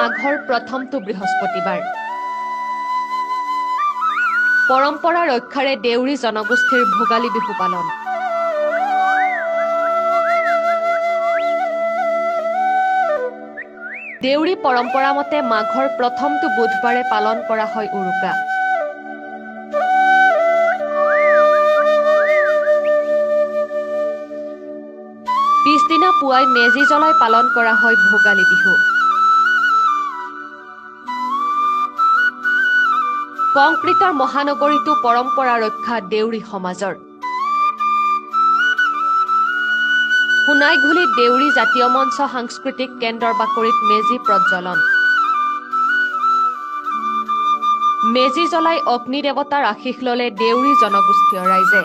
মাঘৰ প্ৰথমটো বৃহস্পতিবাৰ। পৰম্পৰা ৰক্ষাৰে দেউৰী জনগোষ্ঠীৰ ভোগালী বিহু পালন। দেউৰী পৰম্পৰা মতে মাঘৰ প্ৰথমটো বুধবাৰে পালন কৰা হয় উৰুকা। পিছদিনা পুৱাই মেজি জ্বলাই পালন কৰা হয় ভোগালী বিহু। কংক্ৰিটৰ মহানগৰীতো পৰম্পৰা ৰক্ষা দেউৰী সমাজৰ। সোণাইঘুলিত দেউৰী জাতীয় মঞ্চ সাংস্কৃতিক কেন্দ্ৰৰ বাকৰিত মেজি প্ৰজ্বলন। মেজি জ্বলাই অগ্নি দেৱতাৰ আশীষ ললে দেউৰী জনগোষ্ঠীয় ৰাইজে।